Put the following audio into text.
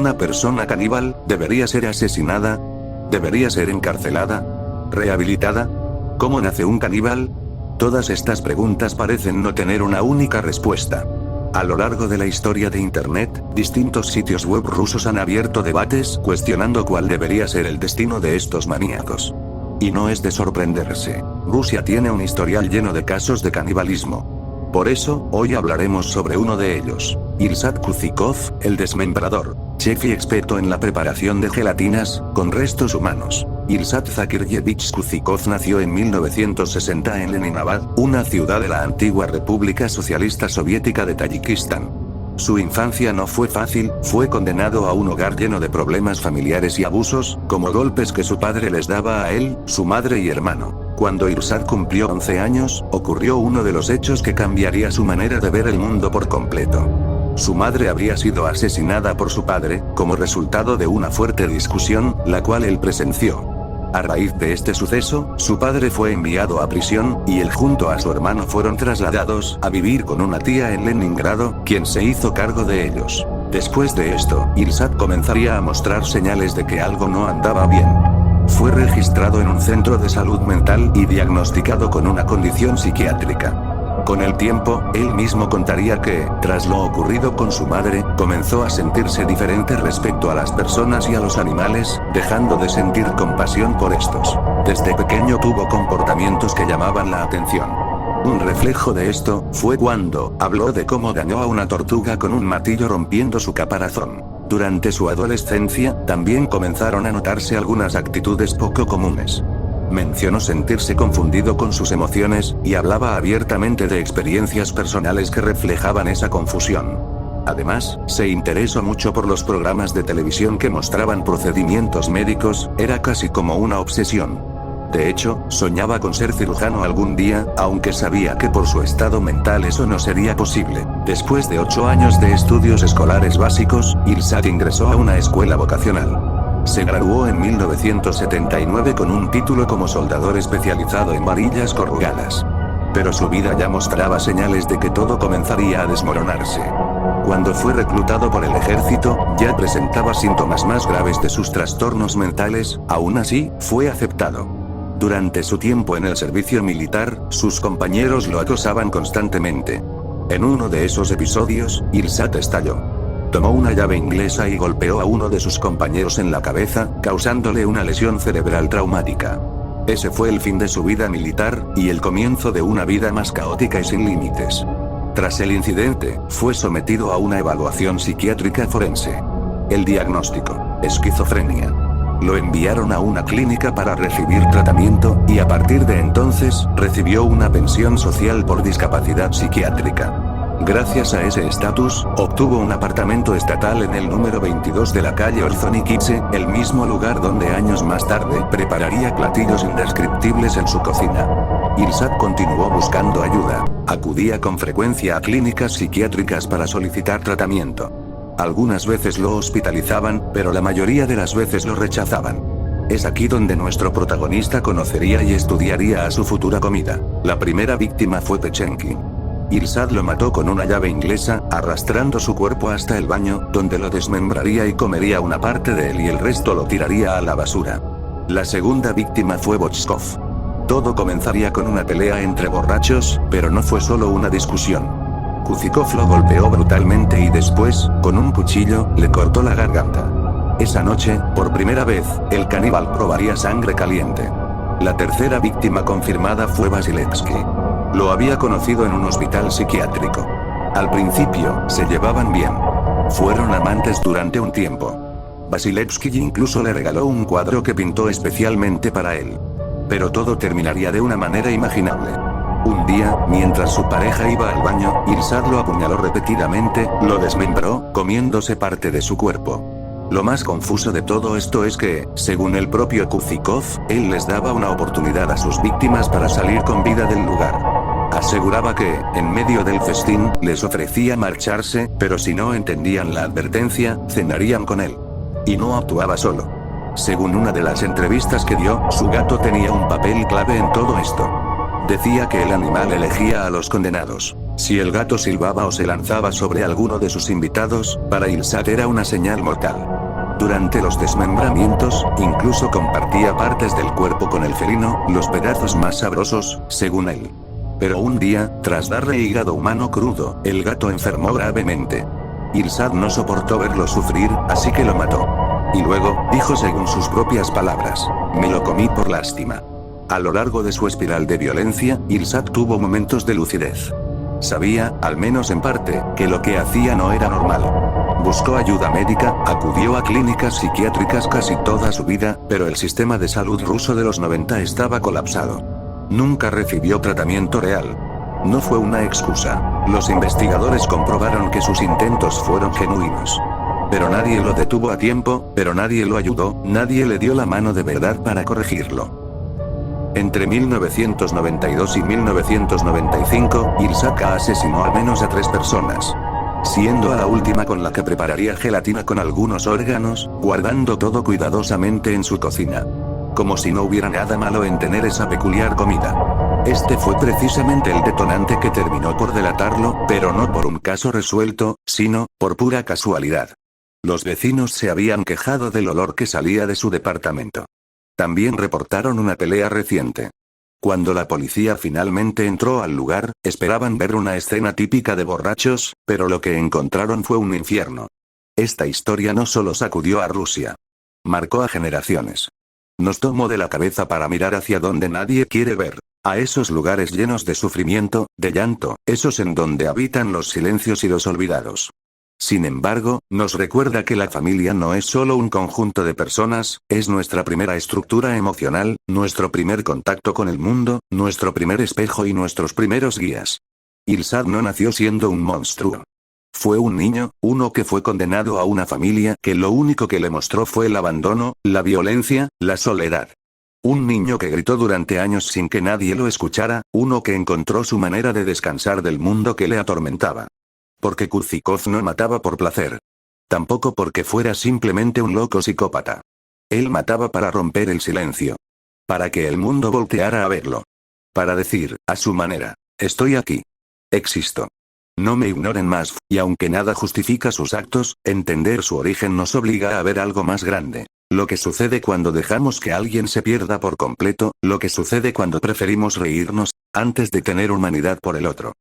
una persona caníbal debería ser asesinada? ¿Debería ser encarcelada? ¿Rehabilitada? ¿Cómo nace un caníbal? Todas estas preguntas parecen no tener una única respuesta. A lo largo de la historia de Internet, distintos sitios web rusos han abierto debates cuestionando cuál debería ser el destino de estos maníacos. Y no es de sorprenderse. Rusia tiene un historial lleno de casos de canibalismo. Por eso, hoy hablaremos sobre uno de ellos. Ilsat Kuzikov, el desmembrador, chef y experto en la preparación de gelatinas con restos humanos. Ilsat Zakiryevich Kuzikov nació en 1960 en Leninabad, una ciudad de la antigua República Socialista Soviética de Tayikistán. Su infancia no fue fácil, fue condenado a un hogar lleno de problemas familiares y abusos, como golpes que su padre les daba a él, su madre y hermano. Cuando Ilsat cumplió 11 años, ocurrió uno de los hechos que cambiaría su manera de ver el mundo por completo. Su madre habría sido asesinada por su padre, como resultado de una fuerte discusión, la cual él presenció. A raíz de este suceso, su padre fue enviado a prisión, y él junto a su hermano fueron trasladados a vivir con una tía en Leningrado, quien se hizo cargo de ellos. Después de esto, Ilsat comenzaría a mostrar señales de que algo no andaba bien. Fue registrado en un centro de salud mental y diagnosticado con una condición psiquiátrica. Con el tiempo, él mismo contaría que, tras lo ocurrido con su madre, comenzó a sentirse diferente respecto a las personas y a los animales, dejando de sentir compasión por estos. Desde pequeño tuvo comportamientos que llamaban la atención. Un reflejo de esto fue cuando habló de cómo dañó a una tortuga con un martillo rompiendo su caparazón. Durante su adolescencia, también comenzaron a notarse algunas actitudes poco comunes. Mencionó sentirse confundido con sus emociones, y hablaba abiertamente de experiencias personales que reflejaban esa confusión. Además, se interesó mucho por los programas de televisión que mostraban procedimientos médicos, era casi como una obsesión. De hecho, soñaba con ser cirujano algún día, aunque sabía que por su estado mental eso no sería posible. Después de 8 años de estudios escolares básicos, Ilsat ingresó a una escuela vocacional. Se graduó en 1979 con un título como soldador especializado en varillas corrugadas. Pero su vida ya mostraba señales de que todo comenzaría a desmoronarse. Cuando fue reclutado por el ejército, ya presentaba síntomas más graves de sus trastornos mentales, aún así, fue aceptado. Durante su tiempo en el servicio militar, sus compañeros lo acosaban constantemente. En uno de esos episodios, Ilsat estalló. Tomó una llave inglesa y golpeó a uno de sus compañeros en la cabeza, causándole una lesión cerebral traumática. Ese fue el fin de su vida militar, y el comienzo de una vida más caótica y sin límites. Tras el incidente, fue sometido a una evaluación psiquiátrica forense. El diagnóstico: esquizofrenia. Lo enviaron a una clínica para recibir tratamiento, y a partir de entonces, recibió una pensión social por discapacidad psiquiátrica. Gracias a ese estatus, obtuvo un apartamento estatal en el número 22 de la calle Orzonikidze, el mismo lugar donde años más tarde prepararía platillos indescriptibles en su cocina. Ilsat continuó buscando ayuda. Acudía con frecuencia a clínicas psiquiátricas para solicitar tratamiento. Algunas veces lo hospitalizaban, pero la mayoría de las veces lo rechazaban. Es aquí donde nuestro protagonista conocería y estudiaría a su futura comida. La primera víctima fue Pechenki. Ilsat lo mató con una llave inglesa, arrastrando su cuerpo hasta el baño, donde lo desmembraría y comería una parte de él y el resto lo tiraría a la basura. La segunda víctima fue Bochkov. Todo comenzaría con una pelea entre borrachos, pero no fue solo una discusión. Kuzikov lo golpeó brutalmente y después, con un cuchillo, le cortó la garganta. Esa noche, por primera vez, el caníbal probaría sangre caliente. La tercera víctima confirmada fue Vasilevsky. Lo había conocido en un hospital psiquiátrico. Al principio, se llevaban bien. Fueron amantes durante un tiempo. Vasilevsky incluso le regaló un cuadro que pintó especialmente para él. Pero todo terminaría de una manera imaginable. Un día, mientras su pareja iba al baño, Ilsat lo apuñaló repetidamente, lo desmembró, comiéndose parte de su cuerpo. Lo más confuso de todo esto es que, según el propio Kuzikov, él les daba una oportunidad a sus víctimas para salir con vida del lugar. Aseguraba que, en medio del festín, les ofrecía marcharse, pero si no entendían la advertencia, cenarían con él. Y no actuaba solo. Según una de las entrevistas que dio, su gato tenía un papel clave en todo esto. Decía que el animal elegía a los condenados. Si el gato silbaba o se lanzaba sobre alguno de sus invitados, para Ilsat era una señal mortal. Durante los desmembramientos, incluso compartía partes del cuerpo con el felino, los pedazos más sabrosos, según él. Pero un día, tras darle hígado humano crudo, el gato enfermó gravemente. Ilsad no soportó verlo sufrir, así que lo mató. Y luego, dijo según sus propias palabras, me lo comí por lástima. A lo largo de su espiral de violencia, Ilsad tuvo momentos de lucidez. Sabía, al menos en parte, que lo que hacía no era normal. Buscó ayuda médica, acudió a clínicas psiquiátricas casi toda su vida, pero el sistema de salud ruso de los 90 estaba colapsado. Nunca recibió tratamiento real. No fue una excusa. Los investigadores comprobaron que sus intentos fueron genuinos. Pero nadie lo detuvo a tiempo, pero nadie lo ayudó, nadie le dio la mano de verdad para corregirlo. Entre 1992 y 1995, Ilsad asesinó al menos a 3 personas. Siendo a la última con la que prepararía gelatina con algunos órganos, guardando todo cuidadosamente en su cocina. Como si no hubiera nada malo en tener esa peculiar comida. Este fue precisamente el detonante que terminó por delatarlo, pero no por un caso resuelto, sino, por pura casualidad. Los vecinos se habían quejado del olor que salía de su departamento. También reportaron una pelea reciente. Cuando la policía finalmente entró al lugar, esperaban ver una escena típica de borrachos, pero lo que encontraron fue un infierno. Esta historia no solo sacudió a Rusia. Marcó a generaciones. Nos tomó de la cabeza para mirar hacia donde nadie quiere ver. A esos lugares llenos de sufrimiento, de llanto, esos en donde habitan los silencios y los olvidados. Sin embargo, nos recuerda que la familia no es solo un conjunto de personas, es nuestra primera estructura emocional, nuestro primer contacto con el mundo, nuestro primer espejo y nuestros primeros guías. Ilsad no nació siendo un monstruo. Fue un niño, uno que fue condenado a una familia que lo único que le mostró fue el abandono, la violencia, la soledad. Un niño que gritó durante años sin que nadie lo escuchara, uno que encontró su manera de descansar del mundo que le atormentaba. Porque Kurzikov no mataba por placer. Tampoco porque fuera simplemente un loco psicópata. Él mataba para romper el silencio. Para que el mundo volteara a verlo. Para decir, a su manera, estoy aquí. Existo. No me ignoren más, y aunque nada justifica sus actos, entender su origen nos obliga a ver algo más grande. Lo que sucede cuando dejamos que alguien se pierda por completo, lo que sucede cuando preferimos reírnos, antes de tener humanidad por el otro.